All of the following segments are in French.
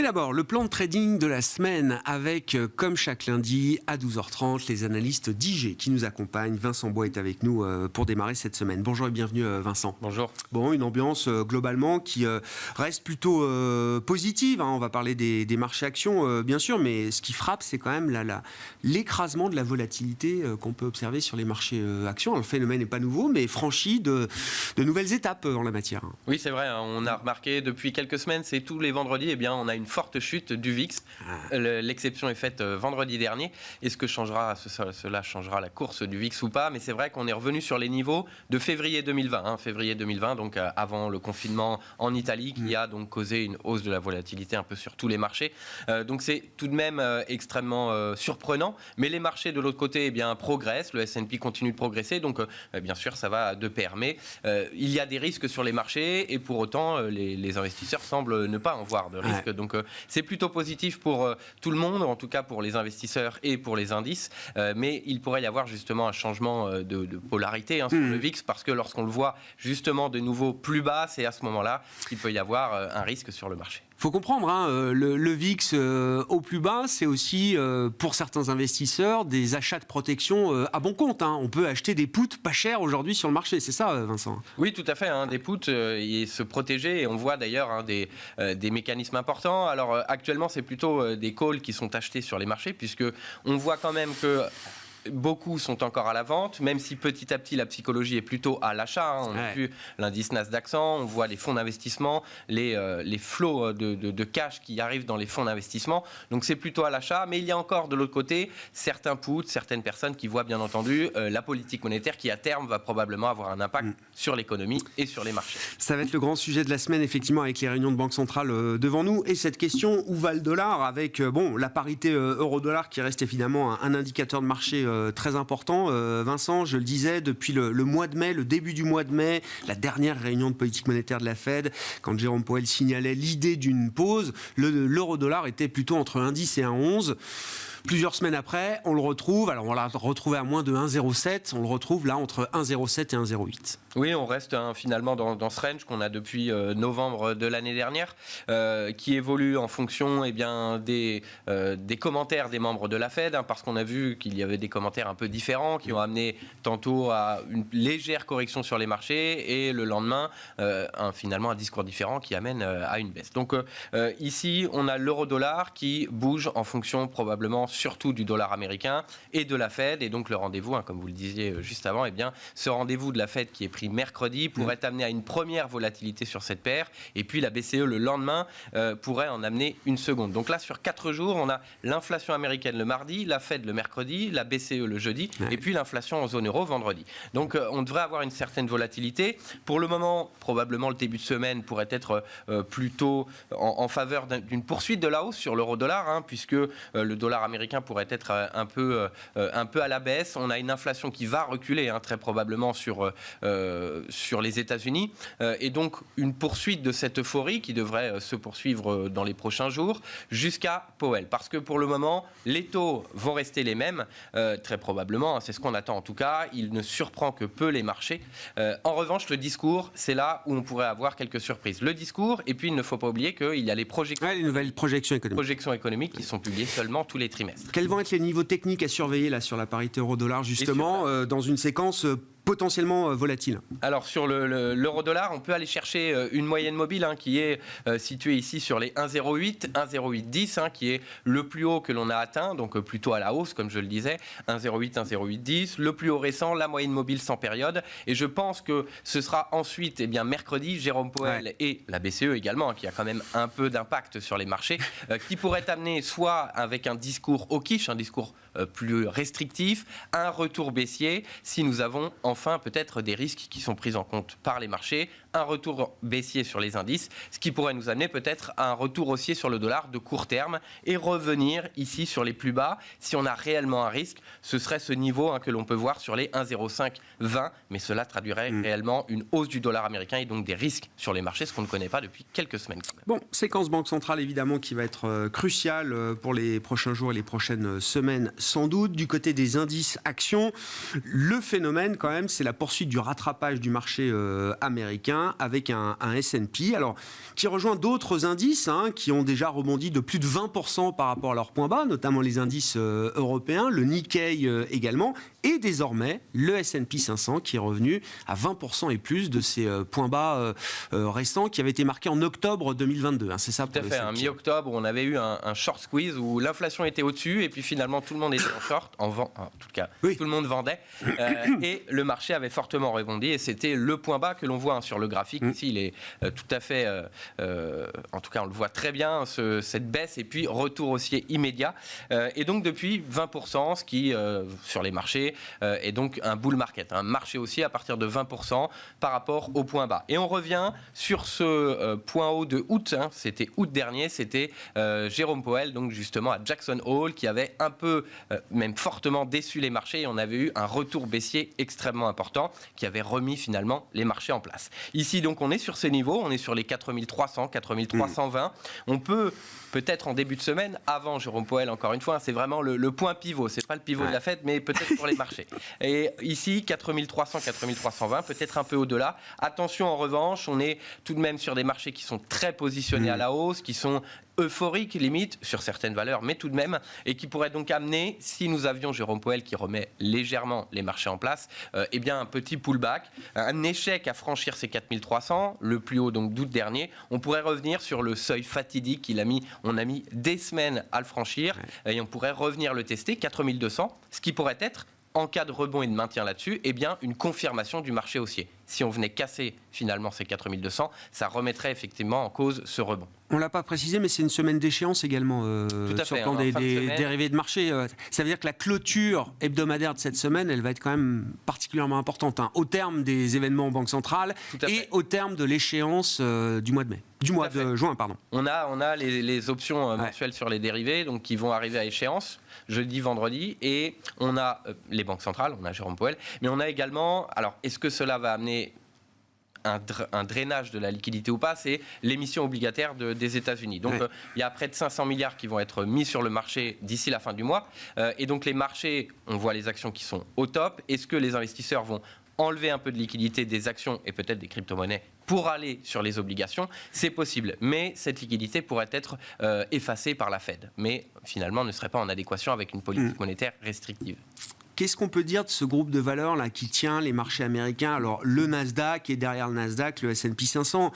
d'abord, le plan de trading de la semaine avec, comme chaque lundi, à 12h30, les analystes d'IG qui nous accompagnent. Vincent Bois est avec nous pour démarrer cette semaine. Bonjour et bienvenue Vincent. Bonjour. Bon, une ambiance globalement qui reste plutôt positive. On va parler des marchés actions, bien sûr, mais ce qui frappe, c'est quand même l'écrasement de la volatilité qu'on peut observer sur les marchés actions. Alors, le phénomène n'est pas nouveau, mais franchi de nouvelles étapes en la matière. Oui, c'est vrai. On a remarqué depuis quelques semaines, c'est tous les vendredis, on a une forte chute du VIX. L'exception est faite vendredi dernier. Est-ce que cela changera la course du VIX ou pas? Mais c'est vrai qu'on est revenu sur les niveaux de février 2020. Février 2020, donc avant le confinement en Italie, qui a donc causé une hausse de la volatilité un peu sur tous les marchés. Donc c'est tout de même extrêmement surprenant. Mais les marchés de l'autre côté progressent. Le S&P continue de progresser. Donc bien sûr, ça va de pair. Mais il y a des risques sur les marchés et pour autant, les investisseurs semblent ne pas en voir de risque. Donc c'est plutôt positif pour tout le monde, en tout cas pour les investisseurs et pour les indices. Mais il pourrait y avoir justement un changement de polarité sur le VIX, parce que lorsqu'on le voit justement de nouveau plus bas, c'est à ce moment-là qu'il peut y avoir un risque sur le marché. Il faut comprendre, le VIX au plus bas, c'est aussi, pour certains investisseurs, des achats de protection à bon compte. On peut acheter des puts pas chers aujourd'hui sur le marché, c'est ça, Vincent? Oui, tout à fait, des puts et se protéger. Et on voit d'ailleurs des mécanismes importants. Alors actuellement, c'est plutôt des calls qui sont achetés sur les marchés, puisque on voit quand même que beaucoup sont encore à la vente, même si petit à petit la psychologie est plutôt à l'achat. On a vu l'indice Nasdaq 100, on voit les fonds d'investissement, les flots de cash qui arrivent dans les fonds d'investissement. Donc c'est plutôt à l'achat, mais il y a encore de l'autre côté certains puts, certaines personnes qui voient bien entendu la politique monétaire qui à terme va probablement avoir un impact sur l'économie et sur les marchés. Ça va être le grand sujet de la semaine, effectivement, avec les réunions de Banque centrale devant nous. Et cette question, où va le dollar, avec la parité euro-dollar qui reste évidemment un indicateur de marché très important. Vincent, je le disais, depuis le mois de mai, le début du mois de mai, la dernière réunion de politique monétaire de la Fed, quand Jérôme Powell signalait l'idée d'une pause, l'euro-dollar était plutôt entre 1,10 et 1,11. Plusieurs semaines après, on le retrouve, alors on l'a retrouvé à moins de 1,07, on le retrouve là entre 1,07 et 1,08. Oui, on reste finalement dans ce range qu'on a depuis novembre de l'année dernière, qui évolue en fonction des commentaires des membres de la Fed, parce qu'on a vu qu'il y avait des commentaires un peu différents qui ont amené tantôt à une légère correction sur les marchés et le lendemain finalement un discours différent qui amène à une baisse. Donc ici, on a l'euro-dollar qui bouge en fonction probablement surtout du dollar américain et de la Fed, et donc le rendez-vous, comme vous le disiez juste avant, ce rendez-vous de la Fed qui est pris mercredi pourrait amener à une première volatilité sur cette paire, et puis la BCE le lendemain pourrait en amener une seconde. Donc là, sur 4 jours, on a l'inflation américaine le mardi, la Fed le mercredi, la BCE le jeudi, et puis l'inflation en zone euro vendredi. Donc on devrait avoir une certaine volatilité. Pour le moment, probablement le début de semaine pourrait être plutôt en faveur d'une poursuite de la hausse sur l'euro-dollar, puisque le dollar américain pourrait être un peu à la baisse. On a une inflation qui va reculer très probablement sur les États-Unis, et donc une poursuite de cette euphorie qui devrait se poursuivre dans les prochains jours jusqu'à Powell, parce que pour le moment les taux vont rester les mêmes, très probablement, c'est ce qu'on attend en tout cas. Il ne surprend que peu les marchés. En revanche, le discours, c'est là où on pourrait avoir quelques surprises. Le discours, et puis il ne faut pas oublier qu'il y a les les nouvelles projections économiques qui sont publiées seulement tous les trimestres. Quels vont être les niveaux techniques à surveiller là sur la parité euro-dollar justement dans une séquence potentiellement volatile? Alors sur l'euro-dollar, on peut aller chercher une moyenne mobile qui est située ici sur les 1,08, 1,0810, qui est le plus haut que l'on a atteint, donc plutôt à la hausse comme je le disais, 1,08, 1,0810, le plus haut récent, la moyenne mobile sans période, et je pense que ce sera ensuite mercredi, Jérôme Powell et la BCE également, qui a quand même un peu d'impact sur les marchés, qui pourrait amener soit avec un discours hawkish, un discours plus restrictif, un retour baissier, si nous avons enfin peut-être des risques qui sont pris en compte par les marchés, un retour baissier sur les indices, ce qui pourrait nous amener peut-être à un retour haussier sur le dollar de court terme et revenir ici sur les plus bas. Si on a réellement un risque, ce serait ce niveau que l'on peut voir sur les 1,0520, mais cela traduirait réellement une hausse du dollar américain et donc des risques sur les marchés, ce qu'on ne connaît pas depuis quelques semaines. Bon, séquence Banque centrale évidemment qui va être cruciale pour les prochains jours et les prochaines semaines sans doute. Du côté des indices actions, le phénomène quand même, c'est la poursuite du rattrapage du marché américain américain avec un S&P, alors qui rejoint d'autres indices qui ont déjà rebondi de plus de 20% par rapport à leur point bas, notamment les indices européens, le Nikkei également, et désormais le S&P 500 qui est revenu à 20% et plus de ses points bas récents qui avaient été marqués en octobre 2022. C'est ça. Tout à fait, mi-octobre, on avait eu un short squeeze où l'inflation était au-dessus et puis finalement tout le monde était en short, en tout cas tout le monde vendait et le marché avait fortement rebondi et c'était le point bas que l'on voit sur le graphique. Ici, il est tout à fait, en tout cas on le voit très bien, cette baisse et puis retour haussier immédiat. Et donc depuis 20%, ce qui sur les marchés est donc un bull market, un marché haussier à partir de 20% par rapport au point bas. Et on revient sur ce point haut de août, c'était août dernier, c'était Jérôme Powell, donc justement à Jackson Hole, qui avait un peu, même fortement déçu les marchés et on avait eu un retour baissier extrêmement important qui avait remis finalement les marchés en place. Ici donc on est sur ces niveaux, on est sur les 4300, 4320. On peut-être en début de semaine, avant Jérôme Powell, encore une fois, c'est vraiment le point pivot. C'est pas le pivot de la Fed, mais peut-être pour les marchés. Et ici, 4300, 4320, peut-être un peu au-delà. Attention en revanche, on est tout de même sur des marchés qui sont très positionnés à la hausse, qui sont euphorique limite sur certaines valeurs, mais tout de même, et qui pourrait donc amener, si nous avions Jérôme Powell qui remet légèrement les marchés en place, eh bien un petit pullback, un échec à franchir ces 4300, le plus haut donc d'août dernier, on pourrait revenir sur le seuil fatidique on a mis des semaines à le franchir, et on pourrait revenir le tester, 4200, ce qui pourrait être, en cas de rebond et de maintien là-dessus, eh bien une confirmation du marché haussier. Si on venait casser finalement ces 4200, ça remettrait effectivement en cause ce rebond. On ne l'a pas précisé, mais c'est une semaine d'échéance également sur le plan des dérivés de marché. Ça veut dire que la clôture hebdomadaire de cette semaine, elle va être quand même particulièrement importante, au terme des événements en Banque centrale et au terme de l'échéance du mois de mai. Du mois de juin, pardon. On a les options mensuelles sur les dérivés donc, qui vont arriver à échéance jeudi, vendredi, et on a les banques centrales, on a Jérôme Powell, mais on a également, alors est-ce que cela va amener un drainage de la liquidité ou pas, c'est l'émission obligataire des États-Unis. Donc il y a près de 500 milliards qui vont être mis sur le marché d'ici la fin du mois, et donc les marchés, on voit les actions qui sont au top. Est-ce que les investisseurs vont enlever un peu de liquidité des actions et peut-être des crypto-monnaies pour aller sur les obligations? C'est possible, mais cette liquidité pourrait être effacée par la Fed, mais finalement ne serait pas en adéquation avec une politique monétaire restrictive. Qu'est-ce qu'on peut dire de ce groupe de valeurs là qui tient les marchés américains? Alors le Nasdaq et derrière le Nasdaq le S&P 500.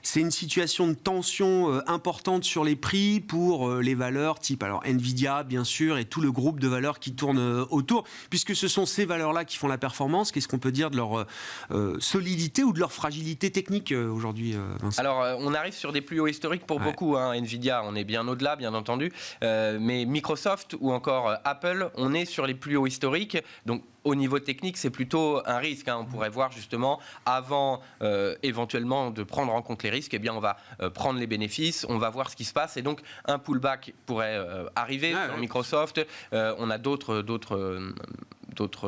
C'est une situation de tension importante sur les prix pour les valeurs type Nvidia bien sûr et tout le groupe de valeurs qui tourne autour. Puisque ce sont ces valeurs-là qui font la performance, qu'est-ce qu'on peut dire de leur solidité ou de leur fragilité technique aujourd'hui, Vincent? Alors on arrive sur des plus hauts historiques pour beaucoup. Nvidia, on est bien au-delà bien entendu. Mais Microsoft ou encore Apple, on est sur les plus haut historique, donc au niveau technique, c'est plutôt un risque. On pourrait voir justement, avant éventuellement de prendre en compte les risques, eh bien on va prendre les bénéfices, on va voir ce qui se passe, et donc un pullback pourrait arriver sur Microsoft. On a d'autres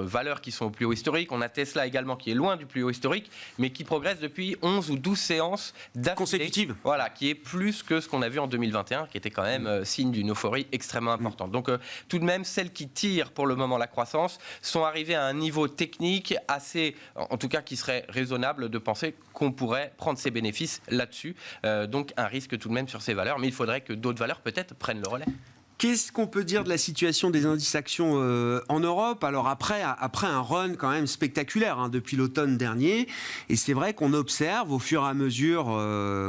valeurs qui sont au plus haut historique. On a Tesla également qui est loin du plus haut historique, mais qui progresse depuis 11 ou 12 séances consécutives. Voilà, qui est plus que ce qu'on a vu en 2021, qui était quand même signe d'une euphorie extrêmement importante. Donc tout de même, celles qui tirent pour le moment la croissance sont arrivées à un niveau technique assez, en tout cas qui serait raisonnable de penser qu'on pourrait prendre ses bénéfices là-dessus. Donc un risque tout de même sur ces valeurs, mais il faudrait que d'autres valeurs peut-être prennent le relais. Qu'est-ce qu'on peut dire de la situation des indices actions en Europe? Alors après un run quand même spectaculaire depuis l'automne dernier, et c'est vrai qu'on observe au fur et à mesure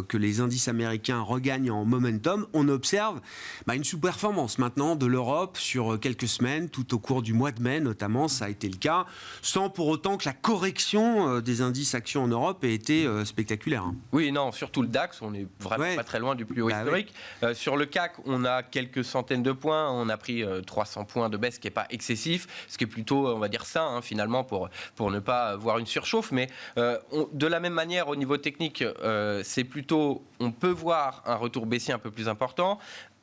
que les indices américains regagnent en momentum, on observe une sous-performance maintenant de l'Europe sur quelques semaines, tout au cours du mois de mai notamment, ça a été le cas, sans pour autant que la correction des indices actions en Europe ait été spectaculaire. Oui, non, surtout le DAX, on est vraiment pas très loin du plus haut historique. Sur le CAC, on a quelques centaines de points, on a pris 300 points de baisse, ce qui n'est pas excessif, ce qui est plutôt, on va dire, sain finalement pour ne pas voir une surchauffe, mais de la même manière au niveau technique, c'est plutôt, on peut voir un retour baissier un peu plus important.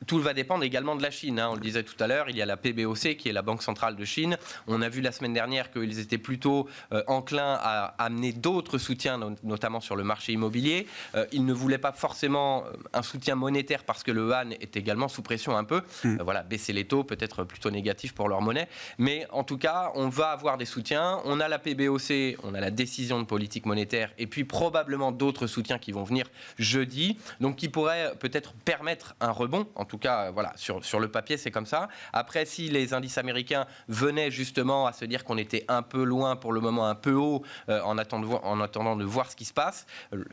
Tout va dépendre également de la Chine. On le disait tout à l'heure, il y a la PBOC qui est la Banque centrale de Chine. On a vu la semaine dernière qu'ils étaient plutôt enclins à amener d'autres soutiens, notamment sur le marché immobilier. Ils ne voulaient pas forcément un soutien monétaire parce que le yuan est également sous pression un peu. voilà, baisser les taux, peut-être plutôt négatif pour leur monnaie. Mais en tout cas, on va avoir des soutiens. On a la PBOC, on a la décision de politique monétaire, et puis probablement d'autres soutiens qui vont venir jeudi, donc qui pourraient peut-être permettre un rebond. En tout cas, voilà, sur le papier, c'est comme ça. Après, si les indices américains venaient justement à se dire qu'on était un peu loin pour le moment, un peu haut, en attendant de voir ce qui se passe,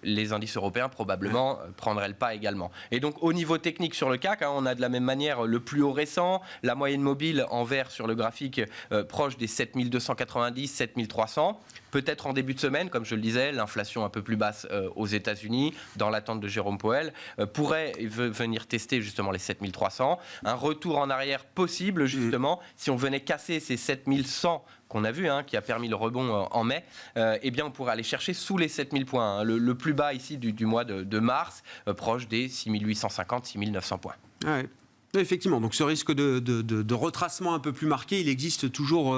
les indices européens probablement prendraient le pas également. Et donc au niveau technique sur le CAC, on a de la même manière le plus haut récent, la moyenne mobile en vert sur le graphique proche des 7290, 7300. Peut-être en début de semaine, comme je le disais, l'inflation un peu plus basse aux États-Unis, dans l'attente de Jérôme Powell, pourrait venir tester justement les 7300. Un retour en arrière possible justement si on venait casser ces 7100 qu'on a vu, qui a permis le rebond en mai, eh bien on pourrait aller chercher sous les 7000 points. Le plus bas ici du mois de mars, proche des 6850, 6900 points. Ouais. Effectivement, donc ce risque de retracement un peu plus marqué, il existe toujours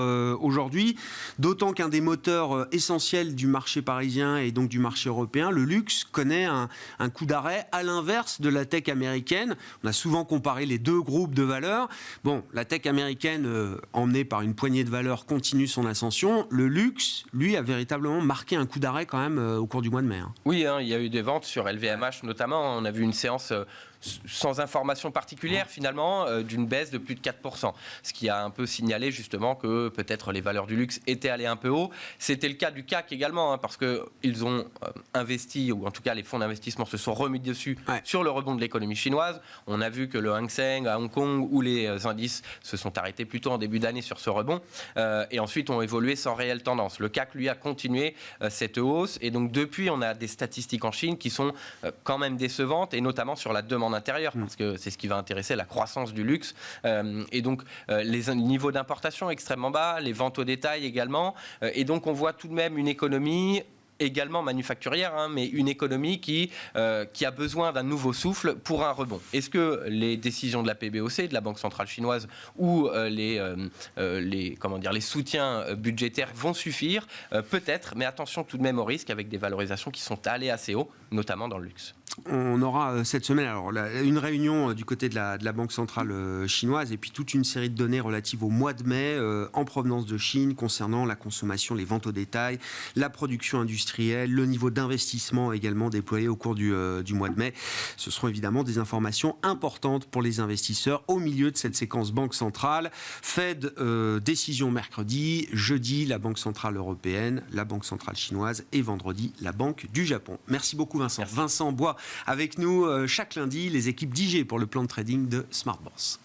aujourd'hui, d'autant qu'un des moteurs essentiels du marché parisien et donc du marché européen, le luxe, connaît un coup d'arrêt à l'inverse de la tech américaine. On a souvent comparé les deux groupes de valeurs. Bon, la tech américaine, emmenée par une poignée de valeurs, continue son ascension. Le luxe, lui, a véritablement marqué un coup d'arrêt quand même au cours du mois de mai. Oui, il y a eu des ventes sur LVMH notamment. On a vu une séance sans information particulière finalement, d'une baisse de plus de 4%. Ce qui a un peu signalé justement que peut-être les valeurs du luxe étaient allées un peu haut. C'était le cas du CAC également, parce qu'ils ont investi, ou en tout cas les fonds d'investissement se sont remis dessus sur le rebond de l'économie chinoise. On a vu que le Hang Seng à Hong Kong ou les indices se sont arrêtés plutôt en début d'année sur ce rebond, et ensuite ont évolué sans réelle tendance. Le CAC, lui, a continué cette hausse, et donc depuis, on a des statistiques en Chine qui sont quand même décevantes, et notamment sur la demande intérieure, parce que c'est ce qui va intéresser la croissance du luxe, et donc les niveaux d'importation extrêmement bas, les ventes au détail également, et donc on voit tout de même une économie également manufacturière, mais une économie qui a besoin d'un nouveau souffle pour un rebond. Est-ce que les décisions de la PBOC, de la Banque centrale chinoise, ou les soutiens budgétaires vont suffire? Peut-être, mais attention tout de même au risque, avec des valorisations qui sont allées assez haut, notamment dans le luxe. On aura cette semaine une réunion du côté de la Banque centrale chinoise, et puis toute une série de données relatives au mois de mai en provenance de Chine concernant la consommation, les ventes au détail, la production industrielle, le niveau d'investissement également déployé au cours du mois de mai. Ce seront évidemment des informations importantes pour les investisseurs au milieu de cette séquence Banque centrale. Fed, décision mercredi, jeudi la Banque centrale européenne, la Banque centrale chinoise, et vendredi la Banque du Japon. Merci beaucoup Vincent. Merci. Vincent Bois avec nous chaque lundi, les équipes d'IG pour le plan de trading de Smart Bourse.